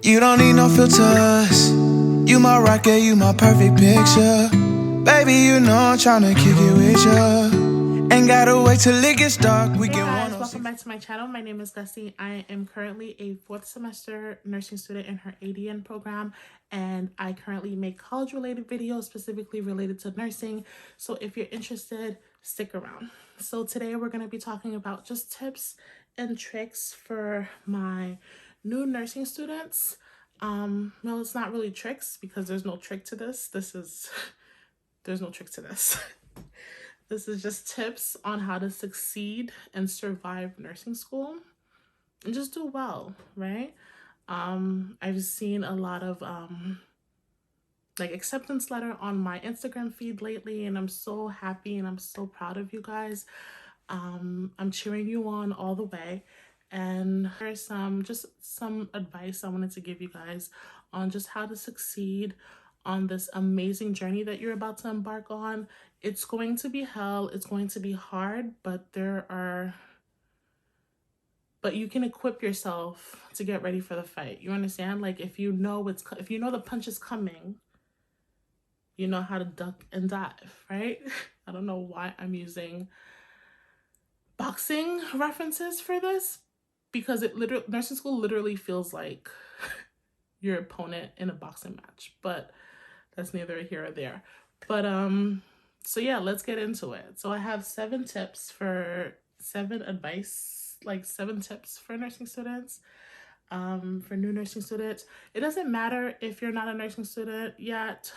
You don't need no filters. You my rocket, you my perfect picture. Baby, you know I'm tryna kick it with ya. Ain't gotta wait till it gets dark. We Hey get guys, 106. welcome back to my channel. My name is Gussie. I am currently a 4th semester nursing student in her ADN program, and I currently make college related videos specifically related to nursing. So if you're interested, stick around. So today we're going to be talking about just tips and tricks for my new nursing students. No, it's not really tricks because there's no trick to this. There's no trick to this. This is just tips on how to succeed and survive nursing school and just do well, right? I've seen a lot of like acceptance letter on my Instagram feed lately, and I'm so happy and I'm so proud of you guys. I'm cheering you on all the way. And there's some advice I wanted to give you guys on just how to succeed on this amazing journey that you're about to embark on. It's going to be hell, it's going to be hard, but you can equip yourself to get ready for the fight. You understand? Like if you know the punch is coming, you know how to duck and dive, right? I don't know why I'm using boxing references for this, because nursing school literally feels like your opponent in a boxing match, but that's neither here or there. But so yeah, let's get into it. So I have 7 tips for 7 tips for nursing students, for new nursing students. It doesn't matter if you're not a nursing student yet.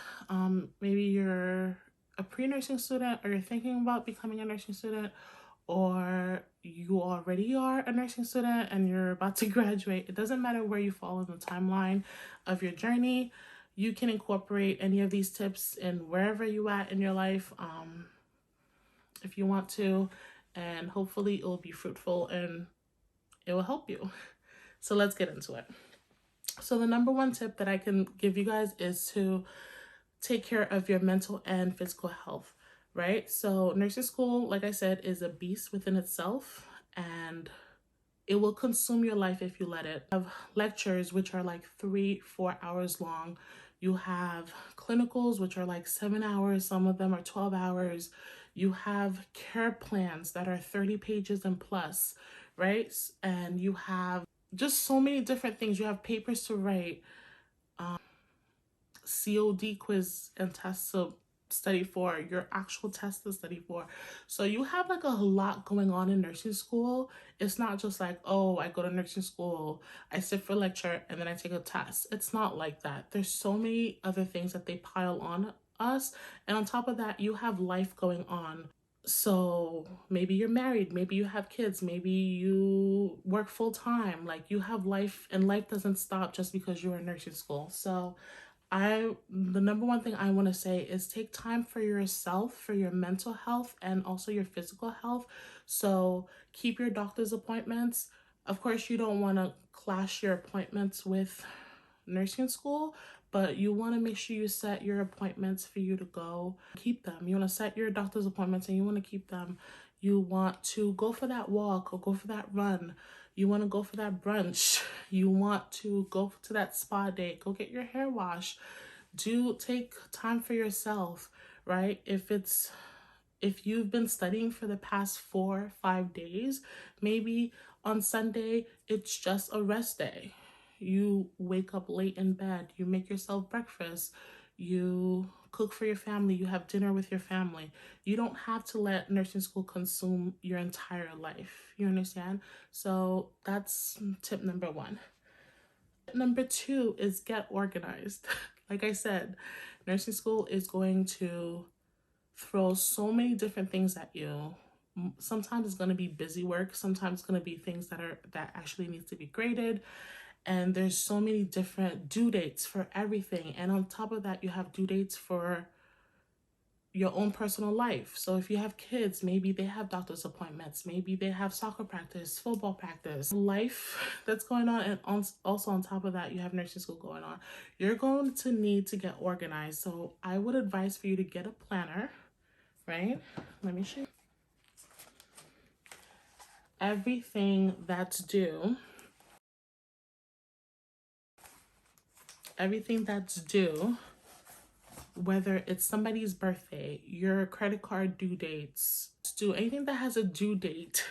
Maybe you're a pre-nursing student, or you're thinking about becoming a nursing student, or you already are a nursing student and you're about to graduate. It doesn't matter where you fall in the timeline of your journey. You can incorporate any of these tips in wherever you at in your life, if you want to, and hopefully it will be fruitful and it will help you. So let's get into it. So the number 1 tip that I can give you guys is to take care of your mental and physical health, right? So nursing school, like I said, is a beast within itself, and it will consume your life if you let it. You have lectures, which are like 3-4 hours long. You have clinicals, which are like 7 hours. Some of them are 12 hours. You have care plans that are 30 pages and plus, right? And you have just so many different things. You have papers to write, COD quiz and tests to study for, your actual test to study for. So you have like a lot going on in nursing school. It's not just like, oh, I go to nursing school, I sit for lecture, and then I take a test. It's not like that. There's so many other things that they pile on us. And on top of that, you have life going on. So maybe you're married, maybe you have kids, maybe you work full time. Like you have life, and life doesn't stop just because you're in nursing school. So the number 1 thing I want to say is take time for yourself, for your mental health and also your physical health. So keep your doctor's appointments. Of course, you don't want to clash your appointments with nursing school, but you want to make sure you set your appointments for you to go keep them. You want to set your doctor's appointments and you want to keep them. You want to go for that walk or go for that run. You want to go for that brunch. You want to go to that spa date. Go get your hair washed. Take time for yourself, right? If you've been studying for the past 4-5 days, maybe on Sunday, it's just a rest day. You wake up late in bed, you make yourself breakfast, you cook for your family, you have dinner with your family. You don't have to let nursing school consume your entire life. You understand? So that's tip number 1. Number 2 is get organized. Like I said, nursing school is going to throw so many different things at you. Sometimes it's going to be busy work. Sometimes it's going to be things that actually needs to be graded. And there's so many different due dates for everything. And on top of that, you have due dates for your own personal life. So if you have kids, maybe they have doctor's appointments, maybe they have soccer practice, football practice, life that's going on. And also on top of that, you have nursing school going on. You're going to need to get organized. So I would advise for you to get a planner, right? Let me show you everything that's due. everything that's due, whether it's somebody's birthday, your credit card due dates, anything that has a due date,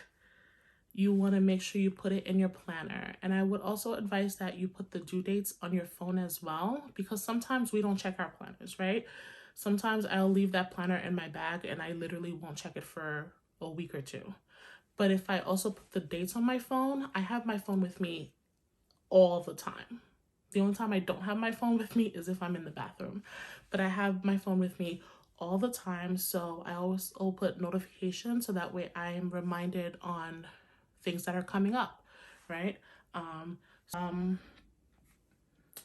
you want to make sure you put it in your planner. And I would also advise that you put the due dates on your phone as well, because sometimes we don't check our planners, right? Sometimes I'll leave that planner in my bag and I literally won't check it for a week or two. But if I also put the dates on my phone, I have my phone with me all the time. The only time I don't have my phone with me is if I'm in the bathroom, but I have my phone with me all the time. So I always will put notifications so that way I am reminded on things that are coming up, right?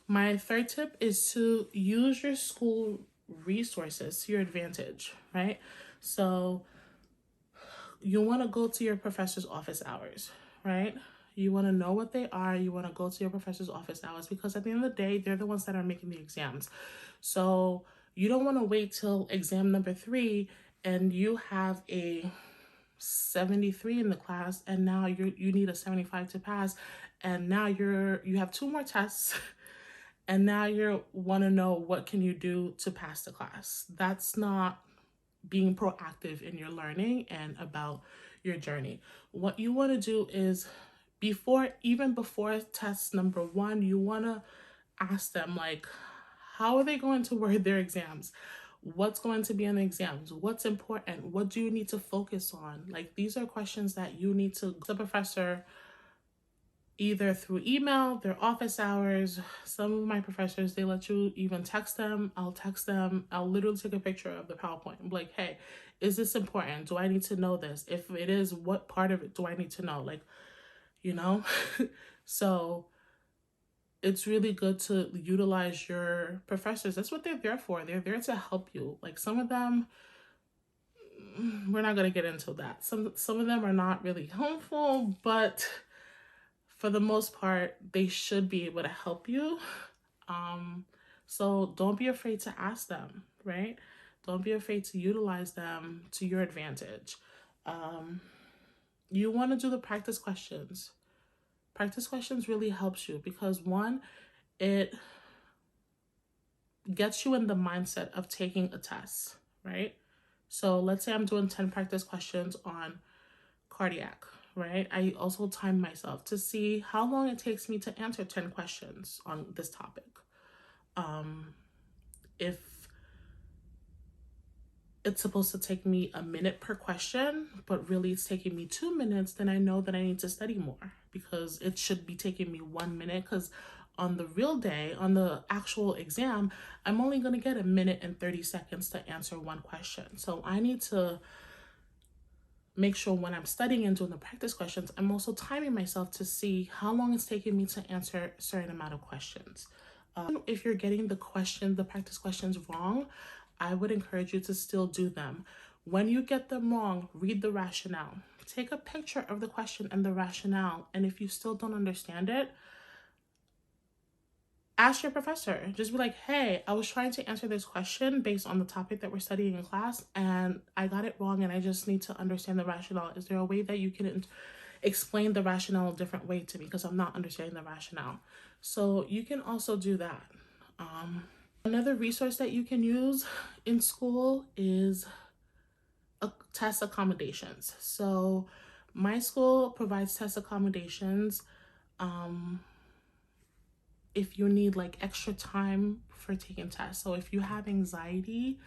My third tip is to use your school resources to your advantage, right? So you want to go to your professor's office hours, right? You want to know what they are. You want to go to your professor's office hours because at the end of the day, they're the ones that are making the exams. So you don't want to wait till exam number 3 and you have a 73 in the class and now you need a 75 to pass, and now you have 2 more tests and now you want to know what can you do to pass the class. That's not being proactive in your learning and about your journey. What you want to do is before test number 1, you want to ask them, like, how are they going to word their exams? What's going to be in the exams? What's important? What do you need to focus on? Like, these are questions that you need to the professor either through email, their office hours. Some of my professors, they let you even text them. I'll text them. I'll literally take a picture of the PowerPoint and be like, hey, is this important? Do I need to know this? If it is, what part of it do I need to know? Like, you know? So it's really good to utilize your professors. That's what they're there for. They're there to help you. Like, some of them, we're not going to get into that. Some of them are not really helpful, but for the most part, they should be able to help you. So don't be afraid to ask them, right? Don't be afraid to utilize them to your advantage. You want to do the practice questions. Practice questions really helps you because, one, it gets you in the mindset of taking a test, right? So let's say I'm doing 10 practice questions on cardiac, right? I also time myself to see how long it takes me to answer 10 questions on this topic. If it's supposed to take me a minute per question, but really it's taking me 2 minutes, then I know that I need to study more because it should be taking me 1 minute, because on the real day, on the actual exam, I'm only going to get 1 minute and 30 seconds to answer one question. So I need to make sure when I'm studying and doing the practice questions, I'm also timing myself to see how long it's taking me to answer a certain amount of questions. If you're getting the practice questions wrong, I would encourage you to still do them. When you get them wrong, read the rationale. Take a picture of the question and the rationale. And if you still don't understand it, ask your professor. Just be like, hey, I was trying to answer this question based on the topic that we're studying in class, and I got it wrong, and I just need to understand the rationale. Is there a way that you can explain the rationale a different way to me, because I'm not understanding the rationale? So you can also do that. Another resource that you can use in school is test accommodations. So my school provides test accommodations. If you need like extra time for taking tests. So if you have anxiety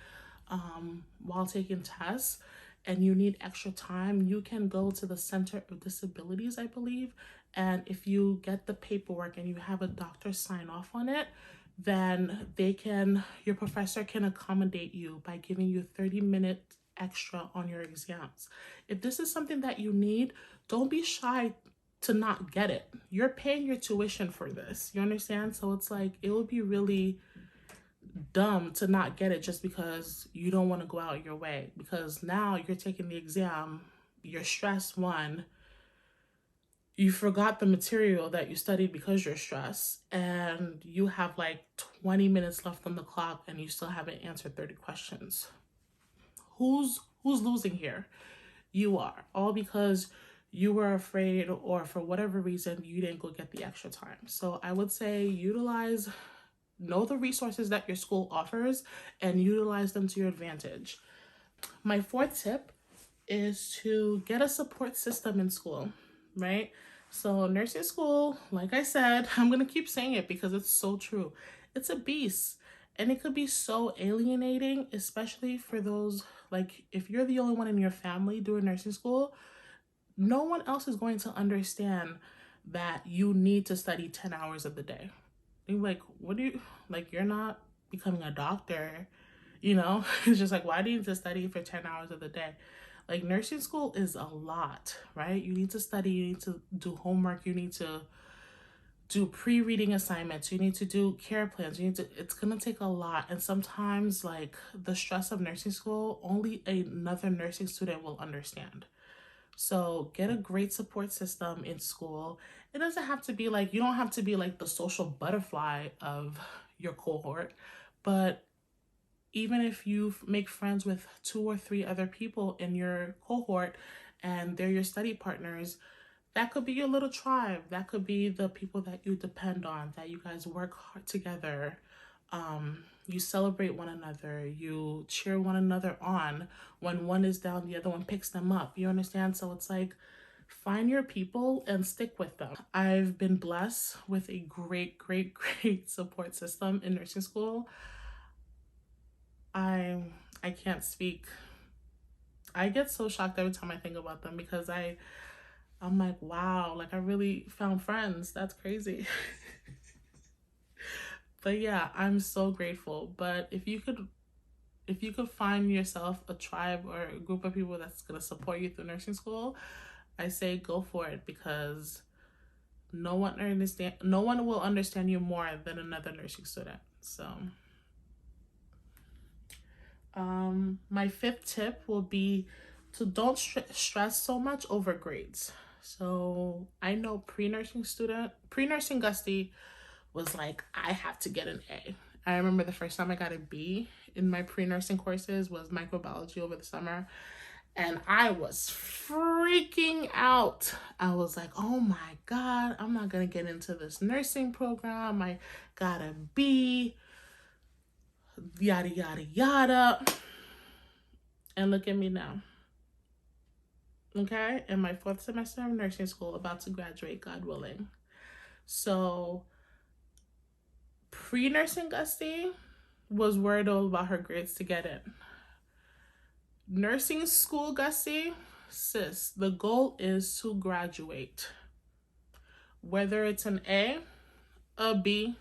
while taking tests and you need extra time, you can go to the Center of Disabilities, I believe. And if you get the paperwork and you have a doctor sign off on it, then your professor can accommodate you by giving you 30 minutes extra on your exams. If this is something that you need, don't be shy to not get it. You're paying your tuition for this. You understand? So it's like, it would be really dumb to not get it just because you don't want to go out your way. Because now you're taking the exam, you're stressed, one, you forgot the material that you studied because you're stressed, and you have like 20 minutes left on the clock and you still haven't answered 30 questions. Who's losing here? You are. All because you were afraid, or for whatever reason, you didn't go get the extra time. So I would say utilize know the resources that your school offers and utilize them to your advantage. My fourth tip is to get a support system in school, right? So nursing school, like I said, I'm going to keep saying it because it's so true. It's a beast. And it could be so alienating, especially for those, like, if you're the only one in your family doing nursing school, no one else is going to understand that you need to study 10 hours of the day. You're like, what do you, like, you're not becoming a doctor, you know? It's just like, why do you need to study for 10 hours of the day? Like, nursing school is a lot, right? You need to study, you need to do homework, you need to do pre-reading assignments, you need to do care plans, you need to, it's gonna take a lot. And sometimes, like, the stress of nursing school, only another nursing student will understand. So get a great support system in school. It doesn't have to be like, you don't have to be like the social butterfly of your cohort, but even if you make friends with 2 or 3 other people in your cohort and they're your study partners, that could be your little tribe. That could be the people that you depend on, that you guys work hard together. You celebrate one another, you cheer one another on. When one is down, the other one picks them up. You understand? So it's like, find your people and stick with them. I've been blessed with a great, great, great support system in nursing school. I can't speak. I get so shocked every time I think about them because I'm like, wow, like I really found friends. That's crazy. But yeah, I'm so grateful. But if you could find yourself a tribe or a group of people that's gonna support you through nursing school, I say go for it, because no one will understand you more than another nursing student. So my fifth tip will be to don't stress so much over grades. So I know pre-nursing Gusty was like, I have to get an A. I remember the first time I got a B in my pre-nursing courses was microbiology over the summer. And I was freaking out. I was like, oh my God, I'm not going to get into this nursing program. I got a B, yada, yada, yada. And look at me now. Okay? In my 4th semester of nursing school, about to graduate, God willing. So pre-nursing Gusty was worried about her grades to get in. Nursing school Gusty, sis, the goal is to graduate. Whether it's an A, a B,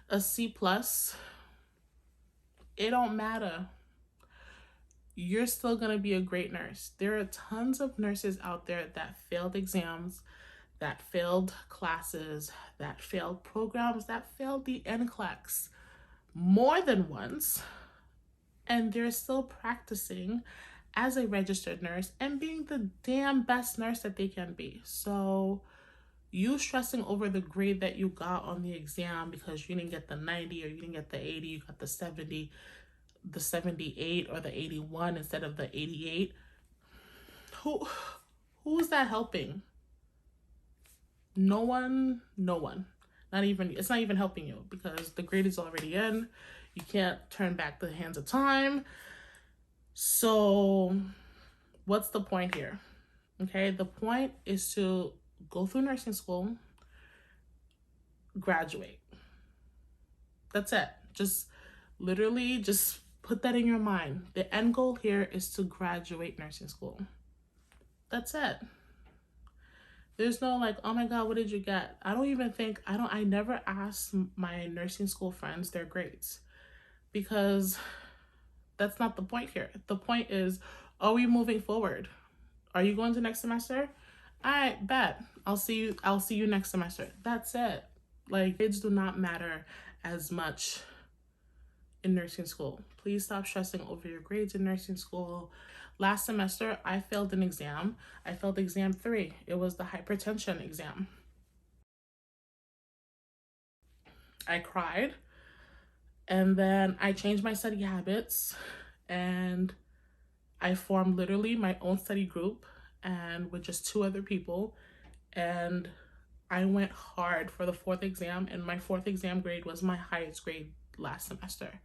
a C+, it don't matter. You're still gonna be a great nurse. There are tons of nurses out there that failed exams, that failed classes, that failed programs, that failed the NCLEX more than once, and they're still practicing as a registered nurse and being the damn best nurse that they can be. So you stressing over the grade that you got on the exam because you didn't get the 90 or you didn't get the 80, you got the 70, the 78 or the 81 instead of the 88. Who is that helping? No one. It's not even helping you because the grade is already in. You can't turn back the hands of time. So what's the point here? Okay, the point is to go through nursing school, graduate. That's it. Just literally just put that in your mind. The end goal here is to graduate nursing school. That's it. There's no like, oh my God, what did you get? I never asked my nursing school friends their grades because that's not the point here. The point is, are we moving forward? Are you going to next semester? All right, bet. I'll see you next semester. That's it. Like, grades do not matter as much in nursing school. Please stop stressing over your grades in nursing school. Last semester, I failed an exam. I failed exam 3. It was the hypertension exam. I cried, and then I changed my study habits, and I formed literally my own study group and with just 2 other people, and I went hard for the 4th exam, and my 4th exam grade was my highest grade last semester.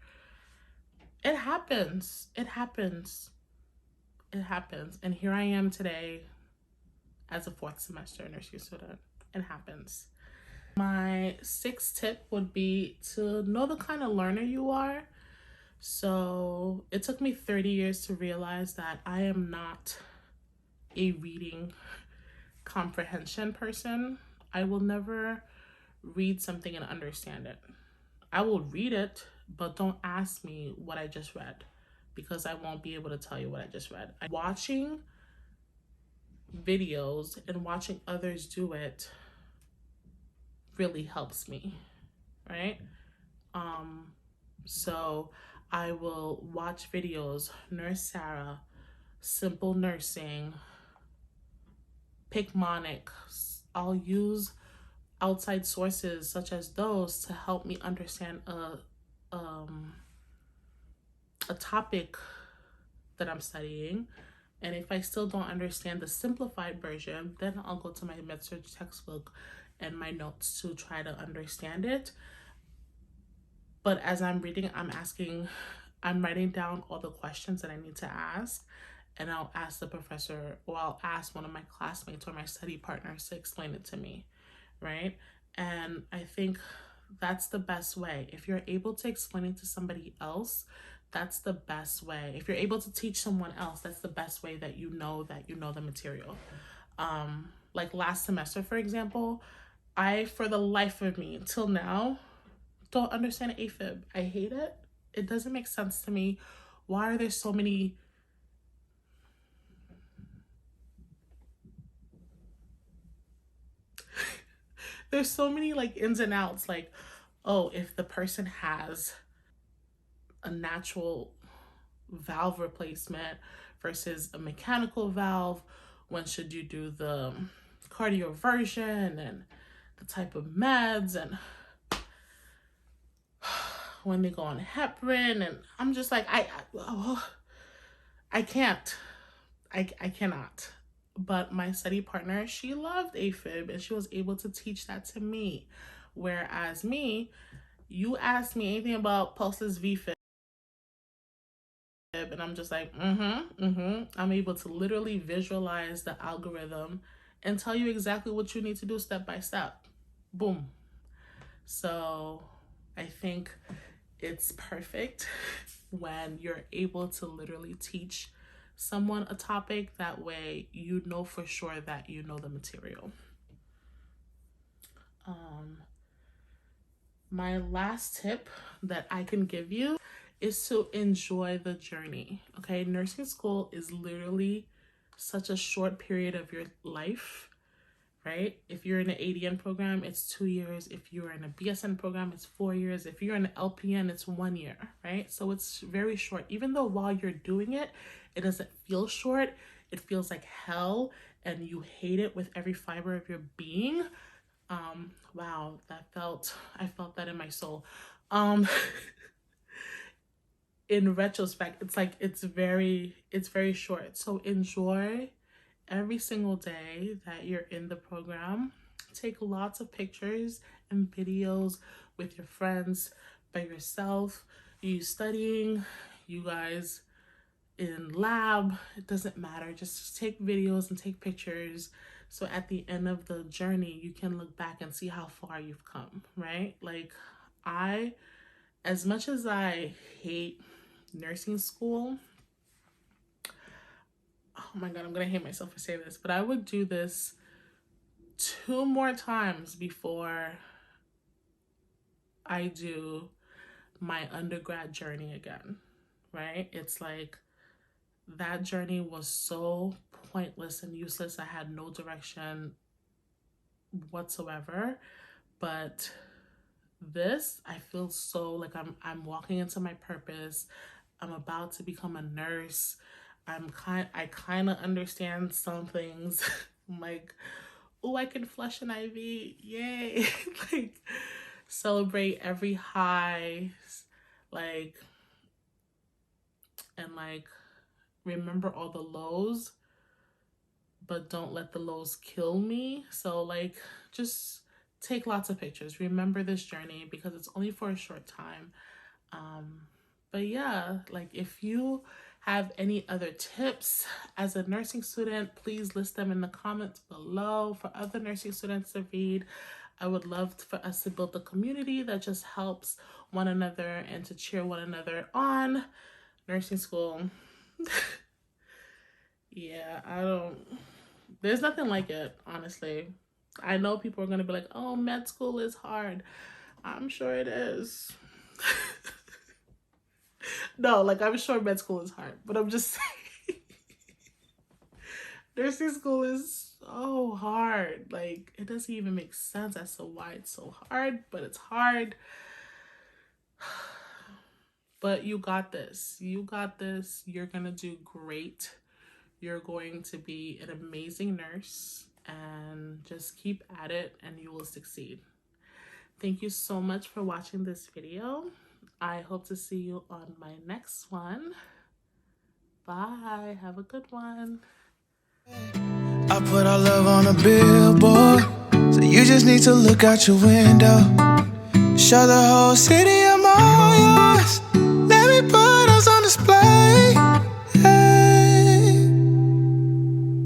It happens. It happens. It happens. And here I am today as a 4th semester nursing student. It happens. My 6th tip would be to know the kind of learner you are. So it took me 30 years to realize that I am not a reading comprehension person. I will never read something and understand it. I will read it, but don't ask me what I just read, because I won't be able to tell you what I just read. Watching videos and watching others do it really helps me, right? So I will watch videos, Nurse Sarah, Simple Nursing, Picmonic. I'll use outside sources such as those to help me understand a topic that I'm studying. And if I still don't understand the simplified version, then I'll go to my med-surg textbook and my notes to try to understand it. But as I'm reading, I'm writing down all the questions that I need to ask, and I'll ask the professor, or I'll ask one of my classmates or my study partners to explain it to me, right? And I think that's the best way. If you're able to explain it to somebody else, that's the best way. If you're able to teach someone else, that's the best way that you know the material. Like last semester, for example, I, for the life of me, till now, don't understand AFib. I hate it. It doesn't make sense to me. Why are there so many there's so many like ins and outs, like, oh, if the person has a natural valve replacement versus a mechanical valve, when should you do the cardioversion and the type of meds, and when they go on heparin, and I'm just like, I can't. I cannot. But my study partner, she loved AFib and she was able to teach that to me. Whereas me, you asked me anything about pulses VFib, and I'm just like, I'm able to literally visualize the algorithm and tell you exactly what you need to do step by step. Boom. So I think it's perfect when you're able to literally teach someone a topic. That way you know for sure that you know the material. My last tip that I can give you is to enjoy the journey. Okay, nursing school is literally such a short period of your life, right? If you're in an ADN program, it's 2 years. If you're in a BSN program, it's 4 years. If you're in an LPN, it's 1 year, right? So it's very short. Even though while you're doing it, it doesn't feel short. It feels like hell and you hate it with every fiber of your being. Wow, I felt that in my soul. In retrospect, it's like, it's very short. So enjoy every single day that you're in the program. Take lots of pictures and videos with your friends, by yourself, you studying, you guys in lab, it doesn't matter. Just take videos and take pictures. So at the end of the journey, you can look back and see how far you've come, right? Like, as much as I hate nursing school, oh my God, I'm gonna hate myself for saying this, but I would do this 2 more times before I do my undergrad journey again, right? It's like, that journey was so pointless and useless. I had no direction whatsoever. But this, I feel so like I'm walking into my purpose. I'm about to become a nurse. I kind of understand some things. I'm like, oh, I can flush an IV. Yay. Like, celebrate every high, like, and like, remember all the lows, but don't let the lows kill me. So like, just take lots of pictures. Remember this journey because it's only for a short time. But yeah, like if you have any other tips as a nursing student, please list them in the comments below for other nursing students to read. I would love for us to build a community that just helps one another and to cheer one another on. Nursing school. Yeah, there's nothing like it, honestly. I know people are going to be like, oh, med school is hard. I'm sure it is. No, like I'm sure med school is hard, but I'm just saying nursing school is so hard. Like it doesn't even make sense as to why it's so hard, but it's hard. But you got this. You got this. You're going to do great. You're going to be an amazing nurse, and just keep at it and you will succeed. Thank you so much for watching this video. I hope to see you on my next one. Bye. Have a good one. I put our love on a billboard, so you just need to look out your window. Show the whole city